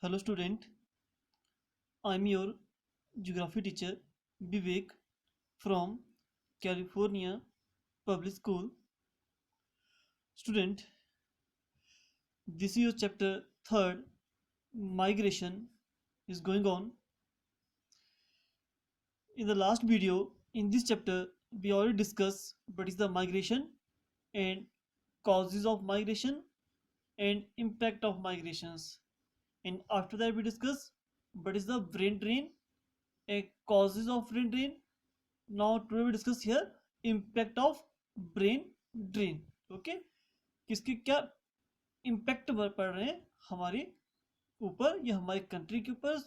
Hello student, I am your geography teacher Vivek from California Public School. Student, this is your chapter 3rd, migration is going on. In the last video, in this chapter, we already discussed what is the migration and causes of migration and impact of migrations. And after that we discuss what is the brain drain and causes of brain drain. Now today we discuss here impact of brain drain. Okay किसके क्या impact पड़ रहे हैं हमारे ऊपर या हमारी country के ऊपर,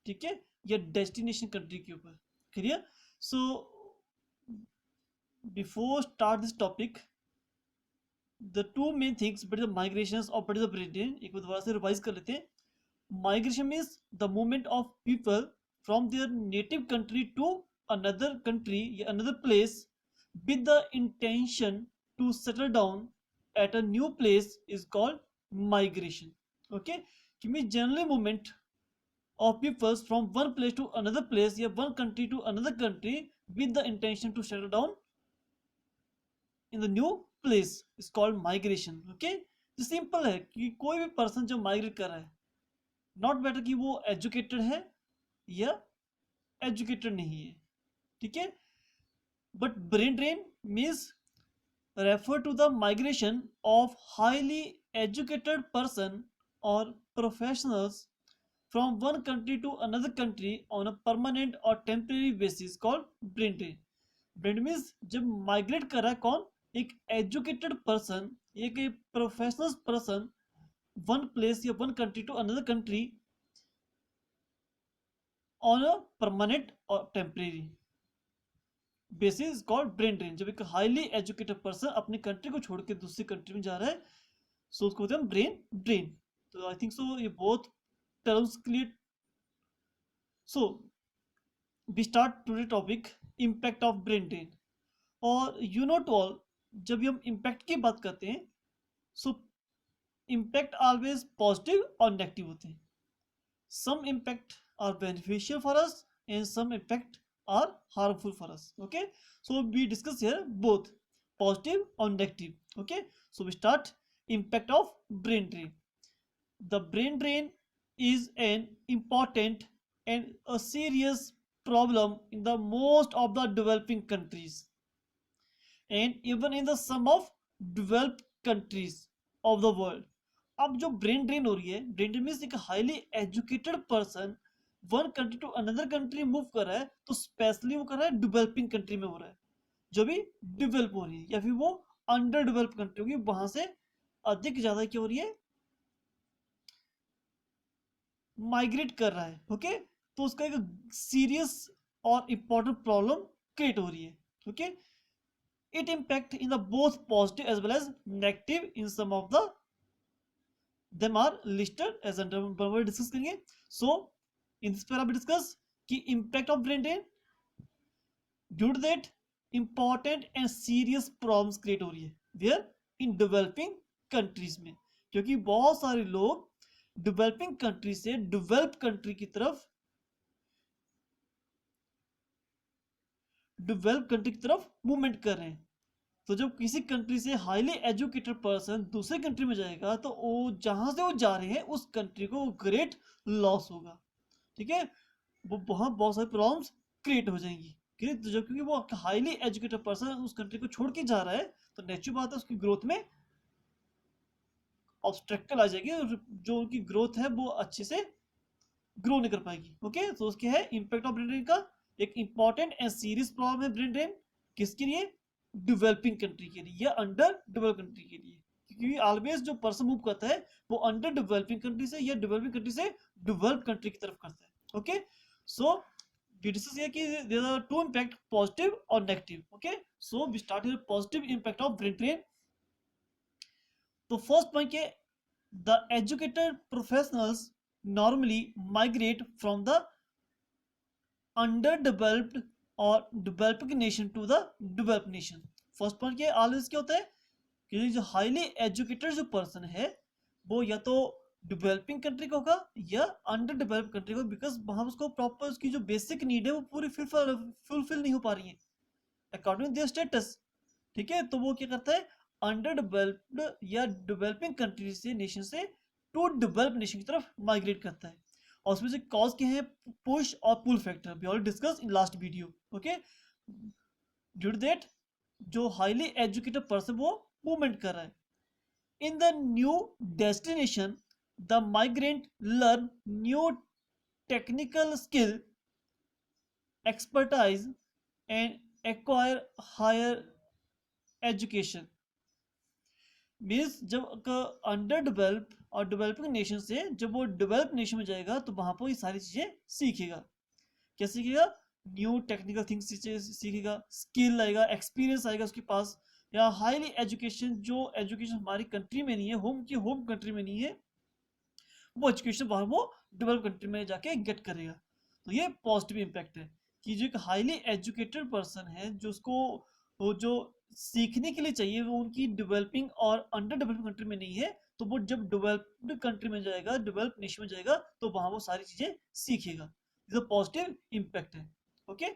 ठीक है, या डेस्टिनेशन कंट्री के ऊपर. Clear? So before start this topic, the two main things but the migration और बट द ब्रेन ड्रेन एक बार दोबारा से रिवाइज कर लेते हैं. Migration means the movement of people from their native country to another country, another place with the intention to settle down at a new place is called migration. Okay, कि means generally movement of peoples from one place to another place या one country to another country with the intention to settle down in the new place is called migration. Okay, तो simple है कि कोई भी person जो migrate कर रहा है, नॉट मैटर कि वो एजुकेटेड है या एजुकेटेड नहीं है, ठीक है. But brain drain means refer to the migration of highly educated person और professionals from one country to another country on a permanent और temporary basis called brain drain. Brain means जब migrate कर रहा है कौन, एक एजुकेटेड पर्सन, एक professional person one place या one country to another country on a permanent और temporary basis called brain drain. जब एक हाईली एजुकेटेड पर्सन अपनी कंट्री को छोड़ के दूसरी कंट्री में जा रहा है, सो उसको बोलते हैं ब्रेन ड्रेन. तो आई थिंक सो ये बहुत terms clear. So we start today topic impact of brain drain. और यू नो टू ऑल, जब हम इम्पैक्ट की बात करते हैं, सो इम्पैक्ट ऑलवेज पॉजिटिव और नेगेटिव होते हैं. Some impact are beneficial for us and some impact are harmful for us. Okay, so we discuss here both positive or negative. Okay, so we start impact of brain drain. The brain drain is an important and a serious problem in the most of the developing countries and even in the some of developed countries of the world. अब जो brain drain हो रही है, brain drain means एक highly educated person one country to another country move कर रहा है, तो स्पेशली वो कर रहा है डेवलपिंग कंट्री में हो रहा है, जो भी डेवलप हो रही है, या फिर वो अंडर डेवलप कंट्री होगी, वहां से अधिक ज्यादा क्या हो रही है, माइग्रेट कर रहा है. ओके, तो उसका एक सीरियस और इंपॉर्टेंट प्रॉब्लम क्रिएट हो रही है. Okay, it impact in the both positive as well as negative in some of the them are listed as under discuss करेंगे. So in this para we discuss कि impact of brain drain due to that important and serious problems create हो रही है where in developing countries में, क्योंकि बहुत सारे लोग developing country से developed country की तरफ मूवमेंट कर रहे हैं. तो जब किसी कंट्री से हाईली एजुकेटेड पर्सन दूसरे कंट्री में जाएगा, तो वो जहां से वो जा रहे हैं उस कंट्री को ग्रेट लॉस होगा, ठीक है, वो वहां बहुत सारी प्रॉब्लम्स क्रिएट हो जाएंगी. तो जब क्योंकि वो हाईली एजुकेटेड पर्सन उस कंट्री को छोड़ के जा रहा है, तो नेचुरल बात है उसकी ग्रोथ में ऑब्स्ट्रक्टल आ जाएगी और जो उनकी ग्रोथ है वो अच्छे से ग्रो नहीं कर पाएगी. ओके, तो उसके है इम्पैक्ट ऑफ ब्रेन ड्रेन का एक इंपॉर्टेंट एंड सीरियस प्रॉब्लम है ब्रेन ड्रेन. किसके लिए? डेवलपिंग कंट्री के लिए या अंडर डेवलप कंट्री के लिए, क्योंकि ऑलवेज जो पर्सन मूव करता है वो अंडर डेवलपिंग कंट्री से या डेवलपिंग कंट्री से डेवलप कंट्री की तरफ करता है. Okay, so we discuss here कि there are two impact, positive और negative. Okay, so we start here positive impact of brain drain. तो first point है the educated professionals normally migrate from the underdeveloped और developing nation to the developed nation. first point क्या always क्या होता है कि जो highly educated जो person है वो या तो डेवलपिंग कंट्री का होगा या अंडर डेवलप कंट्री का, बिकॉज वहां उसको प्रॉपर उसकी जो बेसिक नीड है वो पूरी फुलफिल नहीं हो पा रही है अकॉर्डिंग देयर स्टेटस। ठीक है, तो वो क्या करता है, अंडर डेवलप्ड या डेवलपिंग कंट्री से, नेशन से टू डेवलप नेशन की तरफ माइग्रेट करता है। और उसमें से कॉज क्या है, पुश और pull factor, we already discuss in last video. Okay, due to that जो हाईली एजुकेटेड पर्सन वो मूवमेंट कर रहा है। In the new destination the migrant learn new technical skill, expertise and acquire higher education। Means जब under develop और developing nation से जब वो डेवलप नेशन में जाएगा तो वहां पर ये सारी चीजें सीखेगा। क्या सीखेगा, न्यू टेक्निकल थिंग्स सीखेगा, स्किल आएगा, एक्सपीरियंस आएगा उसके पास, या हाईली एजुकेशन, जो एजुकेशन हमारी कंट्री में नहीं है, होम कंट्री में नहीं है, वो एजुकेशन बाहर वो डेवलप कंट्री में जाके गेट करेगा। तो ये पॉजिटिव इम्पैक्ट है कि जो एक हाईली एजुकेटेड पर्सन है, जो उसको वो जो सीखने के लिए चाहिए वो उनकी डेवलपिंग और अंडर डेवलपिंग कंट्री में नहीं है, तो वो जब डेवलप्ड कंट्री में जाएगा, डेवलप नेशन में जाएगा, तो वहां वो सारी चीजें सीखेगा। ये पॉजिटिव इम्पैक्ट है। ओके,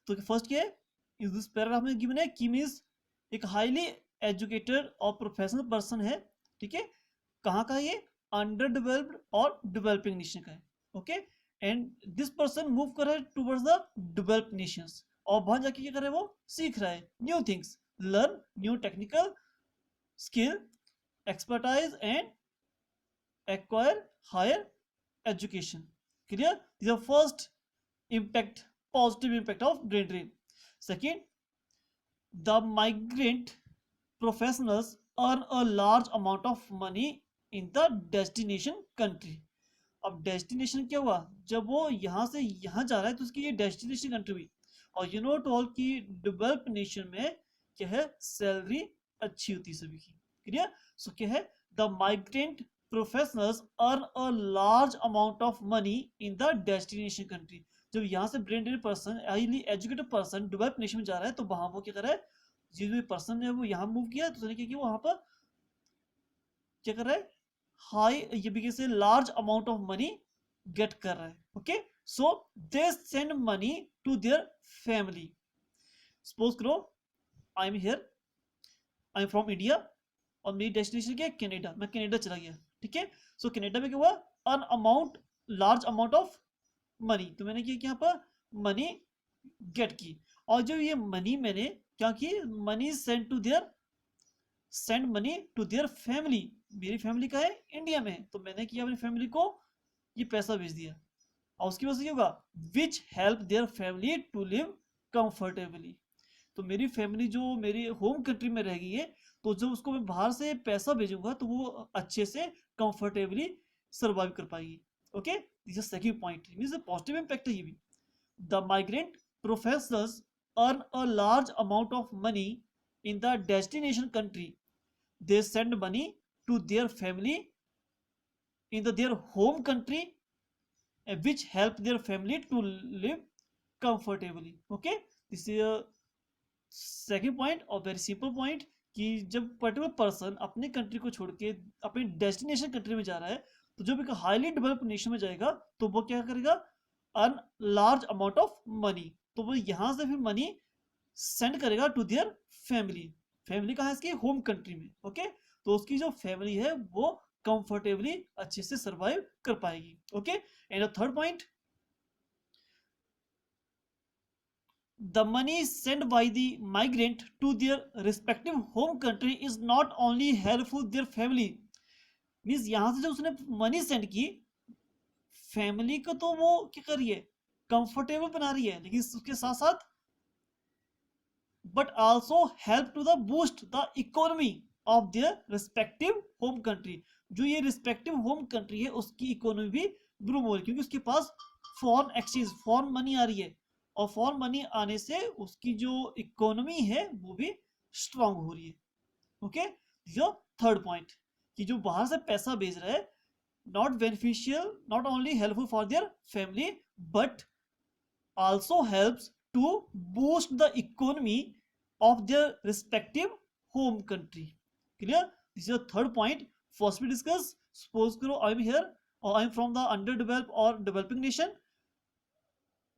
तो फर्स्ट क्या है, इस दिस पैराग्राफ में गिवन है कि मींस एक हाईली एजुकेटेड और प्रोफेशनल पर्सन है। ठीक है, कहाँ का ये, अंडर डेवलप्ड और डेवलपिंग नेशन का है। Okay, and this person move कर रहा है टुवर्ड्स द डेवलप्ड नेशंस, और वहां जाके क्या कर रहा है, वो सीख रहा है new things, learn new technical skill, expertise and acquire higher education. Clear, this are first impact, positive impact of brain drain. Second, the migrant professionals earn a large amount of money in the destination country। अब destination क्या हुआ, जब वो यहाँ से यहाँ जा रहा है तो उसकी ये डेस्टिनेशन कंट्री हुई। और यू नो टू ऑल की डेवलप नेशन में क्या है, सैलरी अच्छी होती है सभी की। क्लियर, सो क्या है, the migrant professionals earn a large amount of money in the destination country. जब यहाँ से brain dead person, highly educated person develop nation में जा रहा है, तो वहां वो क्या कर रहा है, जो पर्सन है वो यहाँ मूव किया, तो क्या किया, वहां पर क्या कर रहा है, हाई ये भी कैसे large amount of money get कर रहा है। Okay, so they send money to their family. Suppose करो I am here, I am from India, और मेरी डेस्टिनेशन क्या है, कनाडा, मैं कनाडा चला गया। ठीक है, सो कनाडा में क्या हुआ, an amount, large amount of money, तो मैंने क्या किया, यहाँ पर मनी गेट की। और जो ये मनी मैंने क्या की, money send to their, send money to their family, मेरी फैमिली का है इंडिया में, तो मैंने किया अपनी फैमिली को ये पैसा भेज दिया। और उसकी वजह से क्या होगा, which help their family to live comfortably. तो मेरी फैमिली जो मेरी होम कंट्री में रह गई है, तो जब उसको मैं बाहर से पैसा भेजूंगा तो वो अच्छे से कंफर्टेबली सर्वाइव कर पाएगी। Okay, this is second point, means positive impact है ये भी। The migrant professionals earn a large amount of money in the destination country, they send money to their family in their home country, which help their family to live comfortably। okay, this is a second point और very simple point कि जब particular person अपनी country को छोड़ के अपनी destination country में जा रहा है, तो जब एक हाईली डेवलप्ड नेशन में जाएगा तो वो क्या करेगा, earn large amount of money, तो वो यहां से फिर मनी सेंड करेगा टू देयर फैमिली। फैमिली कहाँ है इसकी, होम कंट्री में। ओके, तो उसकी जो फैमिली है वो कंफर्टेबली अच्छे से सरवाइव कर पाएगी। Okay, and third point, the money sent by the migrant to their respective home country is not only helpful their family, means यहां से जो उसने मनी सेंड की, फैमिली को तो वो क्या कर रही है, कंफर्टेबल बना रही है, लेकिन उसके साथ साथ but also help to the boost the economy of their respective home country। जो ये respective home country है उसकी इकोनॉमी भी ग्रो हो रही है, क्योंकि उसके पास फॉरेन एक्सचेंज, फॉरेन मनी आ रही है, और फॉरेन मनी आने से उसकी जो इकोनॉमी है वो भी स्ट्रांग हो रही है। ओके, जो थर्ड पॉइंट कि जो बाहर से पैसा भेज रहा है, not beneficial, not only helpful for their family but also helps to boost the economy of their respective home country। clear, this is the third point, first भी डिस्कस, सपोज करो आई एम हियर और आई am from the under develop और developing nation,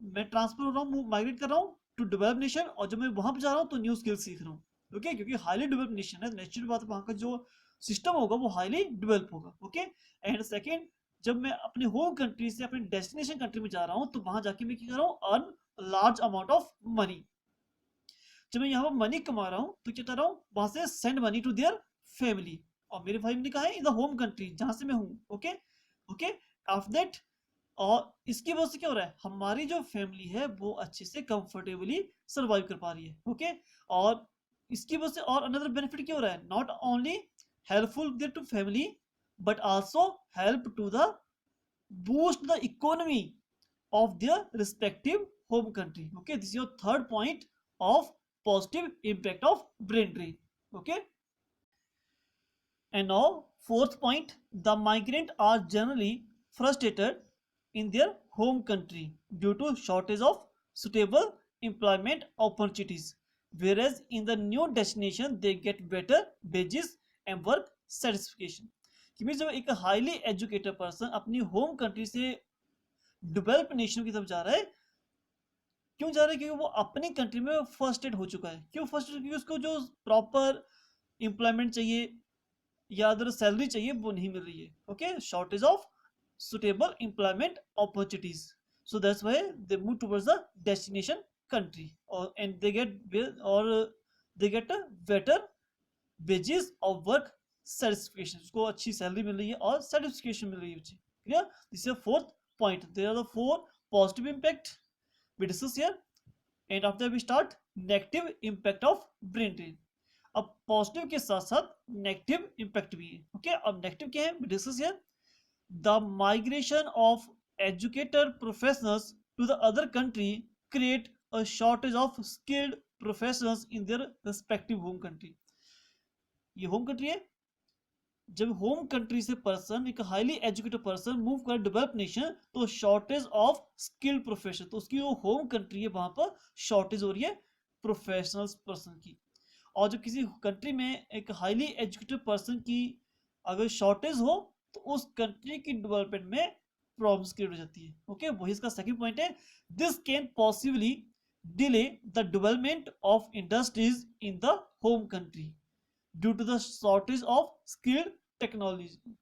मैं transfer हो रहा हूँ, migrate कर रहा हूँ टू डेवलप नेशन, और जब मैं वहां पर जा रहा हूँ तो न्यू स्किल सीख रहा हूँ। ओके, क्योंकि हाईली डेवलप नेशन है, नेचुरल बात है वहां का जो सिस्टम होगा वो हाईली डेवलप होगा। ओके, एंड सेकेंड, जब मैं अपने होम कंट्री से अपने डेस्टिनेशन कंट्री में जा रहा हूँ तो वहां जाके मैं क्या कर रहा हूँ, earn large amount of money. जब मैं यहाँ पर मनी कमा रहा हूँ तो क्या कर रहा हूँ, वहां से send money to their family, और मेरे फैमिली कहाँ है, इन द होम कंट्री जहां से मैं हूँ। ओके ओके, आफ्टर दैट, और इसकी वजह से क्या हो रहा है, हमारी जो फैमिली है वो अच्छे से कंफर्टेबली सर्वाइव कर पा रही है। ओके, और इसकी वजह से और अनदर बेनिफिट क्या हो रहा है, not only helpful their to family but also help to the boost the economy of their respective home country. Okay, this is your third point of positive impact of brain drain. Okay, and now fourth point, the migrant are generally frustrated in their home country due to shortage of suitable employment opportunities, whereas in the new destination they get better wages and work satisfaction. कि जब एक highly educated person अपनी home country से develop nation की तरफ जा रहा है, क्यों जा रहा है, क्योंकि वो अपनी कंट्री में फर्स्ट एड हो चुका है। क्यों फर्स्ट एड, क्योंकि उसको जो प्रॉपर एम्प्लॉयमेंट चाहिए या अदर सैलरी चाहिए वो नहीं मिल रही है। Okay, shortage of suitable employment opportunities, so that's why they move towards the destination country, और and they get a better wages और वर्क सेटिस्फिकेशन, उसको अच्छी सैलरी मिल रही है और सेटिस्फिकेशन मिल रही है। Clear, this is fourth point. There are the four positive impact we discuss here, and after we start negative impact of brain drain. अब positive के साथ साथ नेगेटिव इम्पैक्ट भी है। ओके, अब नेगेटिव क्या है, we discuss here. The migration of educated professionals to the other country create a shortage of skilled professionals in their respective home country. ये होम कंट्री है, जब होम कंट्री से person, एक हाईली एजुकेटेड पर्सन मूव कर develop nation, तो shortage of skilled profession, तो उसकी जो होम कंट्री है वहां पर शॉर्टेज हो रही है प्रोफेशनल्स पर्सन की। और जब किसी कंट्री में एक हाईली एजुकेटेड पर्सन की अगर शॉर्टेज हो तो उस कंट्री की डेवलपमेंट में प्रॉब्लम्स क्रिएट हो जाती है। ओके, वही इसका सेकंड पॉइंट है, this can possibly delay the development of industries in the home country due to the shortage of skilled technology.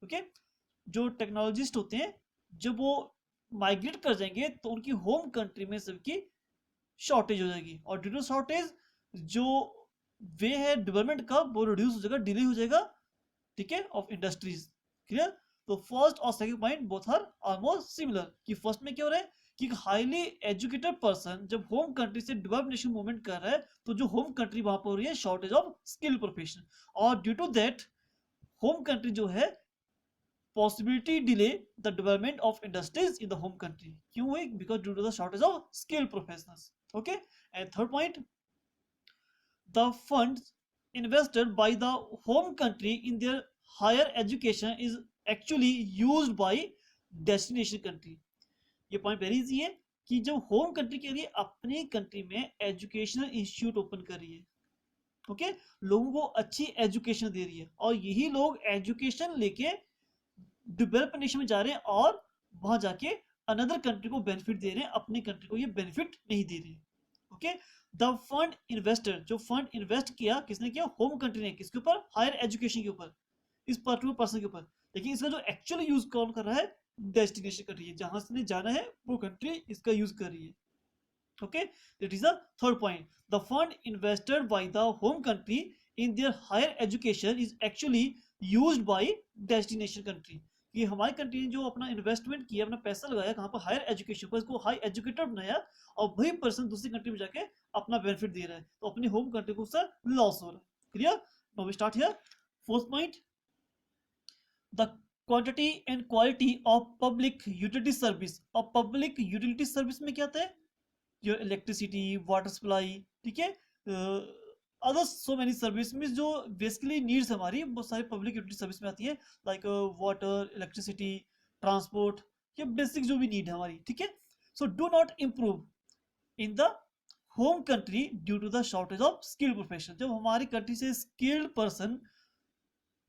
Okay, जो टेक्नोलॉजिस्ट होते हैं जब वो माइग्रेट कर जाएंगे तो उनकी होम कंट्री में सबकी शॉर्टेज हो जाएगी, और ड्यू टू शॉर्टेज जो वे है डेवलपमेंट का वो रिड्यूस हो जाएगा, डिले हो जाएगा, ठीक है, ऑफ इंडस्ट्रीज। क्लियर, तो फर्स्ट और second point both are almost similar, कि फर्स्ट में क्या हो रहा है कि हाईली एजुकेटेड पर्सन जब होम कंट्री से डेवलप नेशन मूवमेंट कर रहा है तो जो होम कंट्री वहां पर हो रही है शॉर्टेज ऑफ स्किल प्रोफेशन, और due to that home country जो है possibility delay the development of industries in the home country. क्यों हुई, because due to the shortage of skill professionals. Okay, and third point, the funds invested by the home country in their higher education is actually used by destination country. ये point very easy है कि जब home country के लिए अपनी country में educational institute open कर रही है, ओके, लोगों को अच्छी एजुकेशन दे रही है, और यही लोग एजुकेशन लेके डेवलप नेशन में जा रहे हैं और वहां जाके अनदर कंट्री को बेनिफिट दे रहे हैं, अपनी कंट्री को ये बेनिफिट नहीं दे रहे। ओके, द फंड इन्वेस्टर, जो फंड इन्वेस्ट किया किसने किया, होम कंट्री ने, किसके ऊपर, हायर एजुकेशन के ऊपर, इस पर्टिकुलर पर्सन के ऊपर, लेकिन इसका जो एक्चुअल यूज कौन कर रहा है, डेस्टिनेशन कर रही है, जहां से जाना है वो कंट्री इसका यूज कर रही है। Okay, that is the third point, the fund invested by the home country in their higher education is actually used by destination country. ये हमारी कंट्री ने जो अपना इन्वेस्टमेंट किया, अपना पैसा लगाया कहाँ पर, हायर एजुकेशन पर, इसको हाई एजुकेटेड बनाया, और वही पर्सन दूसरी कंट्री में जाके अपना बेनिफिट दे रहा है, तो अपनी होम कंट्री को उससे लॉस हो रहा है। Clear, now we start here. Fourth point, the quantity and quality of public utility service. और पब्लिक यूटिलिटी सर्विस में क्या आता है, योर इलेक्ट्रिसिटी, वाटर सप्लाई, ठीक है, अदर सो मेनी सर्विस में जो बेसिकली नीड्स हमारी बहुत सारी पब्लिक यूटिलिटी सर्विस में आती है, लाइक वाटर, इलेक्ट्रिसिटी, ट्रांसपोर्ट, ये बेसिक जो भी नीड है हमारी, ठीक है। So do not improve in the home country due to the shortage of skilled profession. जब हमारी कंट्री से स्किल्ड पर्सन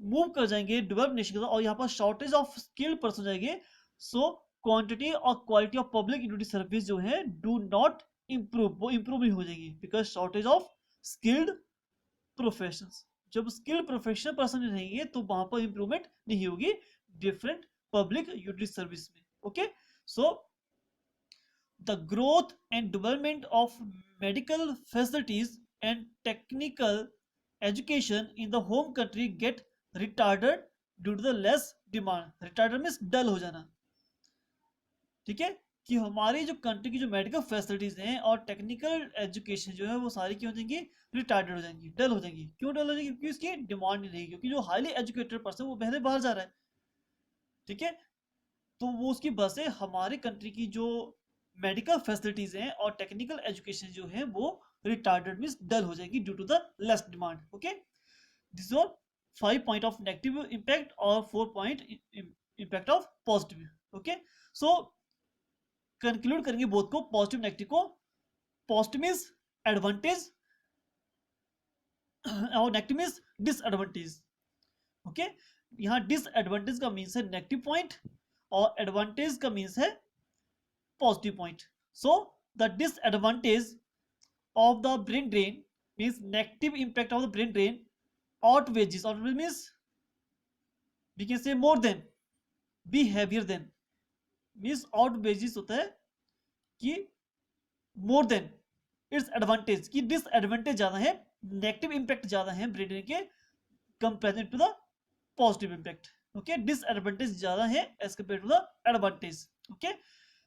मूव कर जाएंगे डेवलप नेशन की तरफ और यहाँ पर शॉर्टेज ऑफ स्किल्ड पर्सन हो जाएंगे, सो क्वांटिटी और quality of public utility service जो है डू नॉट इम्प्रूव, वो इम्प्रूव नहीं हो जाएगी because shortage of skilled professions. जब स्किल्ड प्रोफेशनल पर्सन रहेंगे तो वहां पर इंप्रूवमेंट नहीं होगी डिफरेंट पब्लिक यूटिलिटी सर्विस में। Okay, so the growth and development of medical facilities and technical education in the home country get retarded due to the less demand. Retarded means dull हो जाना, ठीक है, कि हमारी जो कंट्री की जो मेडिकल फैसिलिटीज हैं और टेक्निकल एजुकेशन जो है वो सारी क्या हो जाएंगी, रिटार्डेड हो जाएंगी, डल हो जाएंगी। क्यों डल हो जाएंगी? क्योंकि इसकी डिमांड नहीं रहेगी, क्योंकि जो हाईली एजुकेटेड पर्सन वो पहले बाहर जा रहा है, ठीक है, तो वो उसकी वजह से हमारी कंट्री की जो मेडिकल फैसिलिटीज हैं और टेक्निकल एजुकेशन जो है वो रिटार्डेड मींस डल हो जाएगी due to the less demand. Okay, this are 5 point of negative impact और 4 point impact of positive. Okay, so conclude करेंगे बोथ को, पॉजिटिव नेगेटिव को। पॉजिटिव मींस एडवांटेज और नेगेटिव मींस डिसएडवांटेज। ओके, यहाँ disadvantage का means है negative point और advantage का मींस है positive point. So the disadvantage of the brain drain means negative impact of the brain drain outweighs, outweighs means we can say more than, be heavier than, means outweighs होता है कि more than its advantage, कि disadvantage ज्यादा है, negative impact ज्यादा है brain drain के compared to the positive impact. Okay, disadvantage ज्यादा है as compared to the advantage. Okay,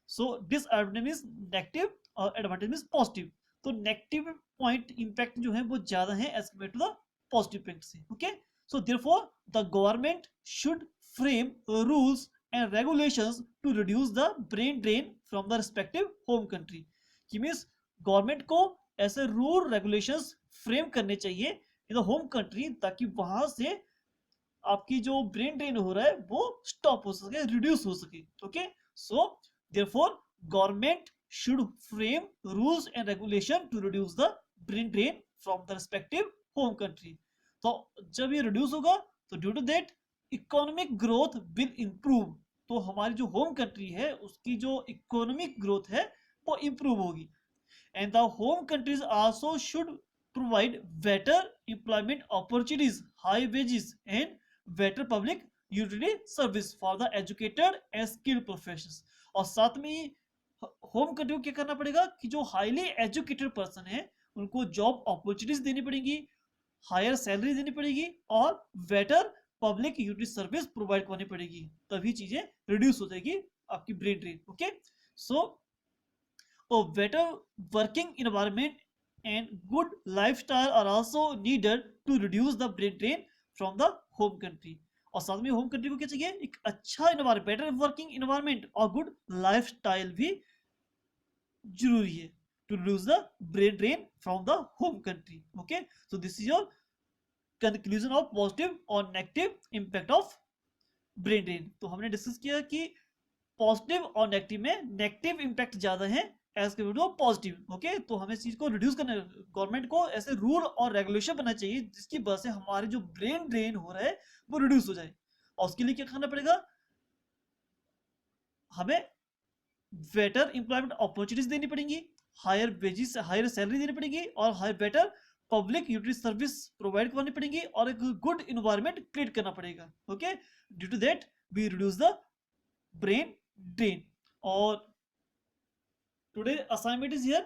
so disadvantage means negative और एडवांटेज मींस पॉजिटिव, तो नेगेटिव पॉइंट इंपैक्ट जो है वो ज्यादा है as compare to the positive impact से। Okay, so therefore the government should frame rules and regulations to reduce the brain drain from the respective home country, कि means government को ऐसे rule regulations frame करने चाहिए इन the home country ताकि वहां से आपकी जो ब्रेन ड्रेन हो रहा है वो स्टॉप हो सके, रिड्यूस हो सके। Okay, so therefore government should frame rules and regulation to reduce the brain drain from the respective home country. तो जब ये reduce होगा तो due to that economic growth will improve, तो हमारी जो home country है उसकी जो economic growth है वो improve होगी। and the home countries also should provide better employment opportunities, high wages and better public utility service for the educated and skilled professions. और साथ में होम कंट्री को क्या करना पड़ेगा कि जो हाईली एजुकेटेड पर्सन है उनको जॉब अपॉर्चुनिटीज देनी पड़ेगी, हायर सैलरी देनी पड़ेगी और better public utility service provide करनी पड़ेगी, तभी चीजें रिड्यूस हो जाएगी आपकी brain drain. Okay, so a better working environment and good lifestyle are also needed to reduce the brain drain from the home country. और साथ में होम कंट्री को क्या चाहिए, एक अच्छा इन्वायरमेंट, बेटर वर्किंग इन्वायरमेंट और गुड लाइफस्टाइल भी जरूरी है to reduce the brain drain from the home country. Okay, so this is your conclusion of positive और negative impact of brain drain. तो हमने डिस्कस किया कि पॉजिटिव और नेगेटिव में नेगेटिव इंपैक्ट ज्यादा है as compare to positive. Okay, तो हमें इस चीज को रिड्यूस करना, गवर्नमेंट को ऐसे रूल और रेगुलेशन बनना चाहिए जिसकी वजह से हमारे जो ब्रेन ड्रेन हो रहा है वो रिड्यूस हो जाए। और उसके लिए क्या करना पड़ेगा, हमें बेटर एम्प्लॉयमेंट अपॉर्चुनिटीज देनी पड़ेंगी, हायर वेजेस, हायर सैलरी देनी पड़ेगी और higher better public utility service provide करनी पड़ेगी और एक गुड इन्वायरमेंट क्रिएट करना पड़ेगा। Okay, due to that we reduce the brain drain. और today's assignment is here,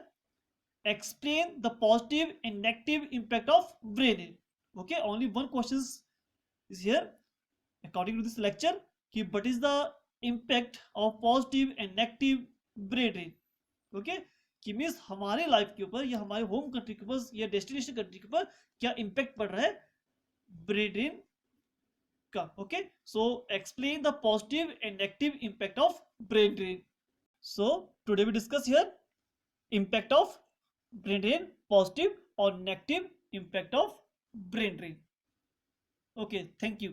explain the positive and negative impact of brain drain. Okay, only one question is here according to this lecture कि what is the impact of positive and negative brain drain. Okay, कि means हमारे life के ऊपर या हमारे home country के ऊपर या डेस्टिनेशन कंट्री के ऊपर क्या इम्पैक्ट पड़ रहा है ब्रेन ड्रेन का। Okay, so explain the positive and negative impact of brain drain. So today we discuss here impact of brain drain, positive or negative impact of brain drain. Okay, thank you.